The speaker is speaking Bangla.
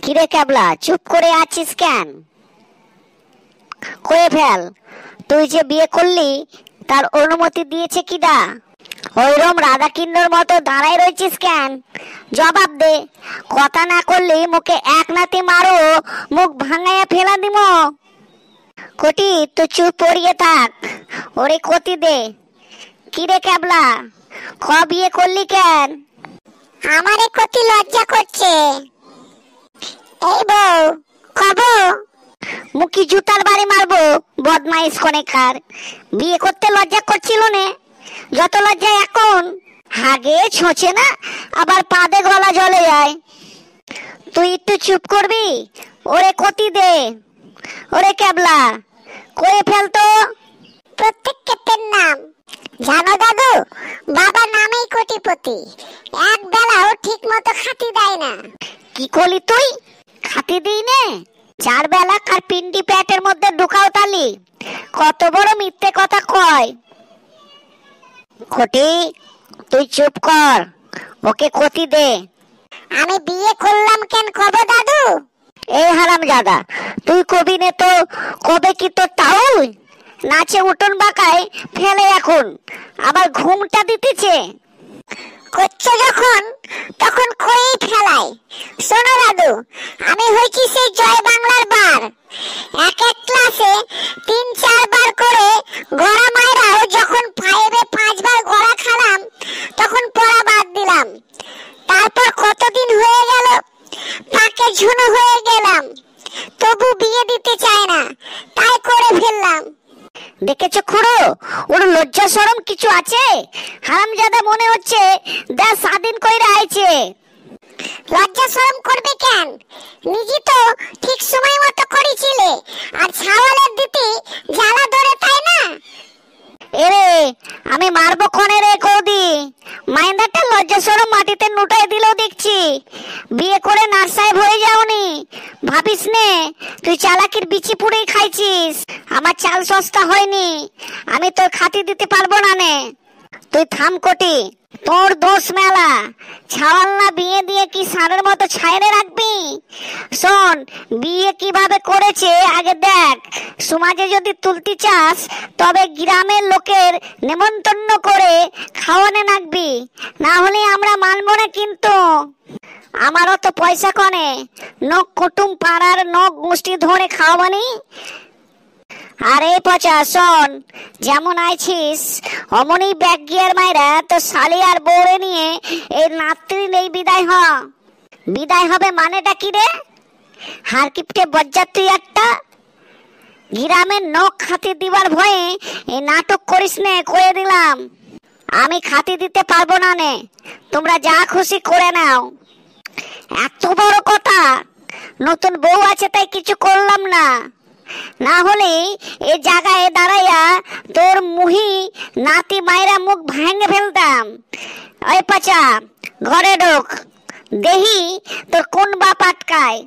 কিরে ক্যাবলা, চুপ করে আছিস কেন? কয়ে ফেল। তুই যে বিয়ে করলি তার অনুমতি দিয়েছে কিডা? ওইরম রাধা কিন্নর মতো দাঁড়াই রয়েছিস কেন? জবাব দে। কথা না করলি মুখে এক নাতি মারো, মুখ ভাঙাইয়া ফেলা দিব। কটি তুই চুপ পড়িয়ে থাক, ওরে কতি দে। কিরে ক্যাবলা, বিয়ে করলি কেন? আমারে কতি লজ্জা করছে। এই বউ কব মুখি জুতার বাড়ি মারবো, বদমাইশ কোনেকার। বিয়ে করতে লজ্জা করছিল নে, যত লজ্জা এখন। হাগে ছোঁচে না, আবার পাদে গলা জ্বলে যায়। তুই একটু চুপ করবি? ওরে কতি দে। ওরে ক্যাবলা, কয়ে ফেল তো। প্রত্যেক ক্ষেত্রের নাম জানো দাদু, বাবা নামেই কোটিপতি, এক বেলাও ঠিক মতো খাতি দেয় না। কি করলি তুই? খাতি দিই নে? 4 বেলা কার পিন্ডি পেটের মধ্যে ঢুকাও তালি? কত বড় মিথ্যে কথা কয়। কটি তুই চুপ কর, ওকে কতি দে। আমি বিয়ে করলাম কেন কব দাদু? এই হারামজাদা, তুই কবি নে তো কবে কি তোর তাউল? নাচে উঠোন বাঁকায় ফেলে এখন, আবার ঘুমটা দিতেছে। করছো যখন তখন কয়েই ফেলাই। শোনো দাদু, আমি হয়েছি সেই জয় বাংলার বার। এক এক ক্লাসে 3-4 বার করে গড়া মায়েরাও যখন 5-এ 5 বার গড়া খালাম, তখন পড়া বাদ দিলাম। তারপর কতদিন হয়ে গেল, পাকে ঝুনো হয়ে গেলাম, তবু বিয়ে দিতে চায় না, তাই করে ফেললাম। দেখেছো খুড়ো, ওর লজ্জা শরম কিছু আছে? হারামজাদা মনে হচ্ছে দেশ স্বাধীন কইরা আইছে। লজ্জা শরম করবে কেন? নিজে তো ঠিক সময় মতো করেছিলে, আর ছাওয়ালের দিতে জ্বালা ধরে, তাই না? এরে আমি মারবো কোনে রে কৌদি? মাইন্দাটা লজ্জা শরম মাটিতে নুটাই দিলেও দেখছি। বিয়ে করে নার্স সাহেব হয়ে যাওনি ভাবিস নে? তুই চালাকির বিচি পুড়েই খাইছিস। আমার চাল সস্তা হয়নি, আমি তোর খাতি দিতে পারবো না নে। তুই থাম কটি, তোর দোষ মেলা। ছাওয়াল না বিয়ে দিয়ে কি সারের মতো ছাইরে রাখবি? শোন, বিয়ে কিভাবে করেছে আগে দেখ। সমাজে যদি তুলতে চাস তবে গ্রামের লোকের নেমন্তন্ন করে খাওয়ানে রাখবি, না হলে আমরা মানবো না কিন্তু। আমারও তো পয়সা কনে, নখ কুটুম পাড়ার নখ গোষ্ঠী ধরে খাওয়াবানি। আরে পচা শোন, যেমন আইছিস অমনি ব্যাগ গিয়ার মাইরা তো শালি আর বউরে নিয়ে এই নাত্রি নেই বিদায় হ। বিদায় হবে মানেটা কি রে? হার কিপটে বজ্জাত্রী একটা। গ্রামের নখ খাতি দিবার ভয়ে এই নাটক করিস নে, কয়ে দিলাম। আমি খাতি দিতে পারবো না নে, তোমরা যা খুশি করে নাও। এত বড় কথা, নতুন বউ আছে তাই কিছু করলাম না, না হলে এ জায়গায় দাঁড়াইয়া তোর মুহি নাতি মায়েরা মুখ ভেঙে ফেলতাম। ওই পাচা, ঘরে ঢোক, দেহি তোর কোন বাপ আটকায়।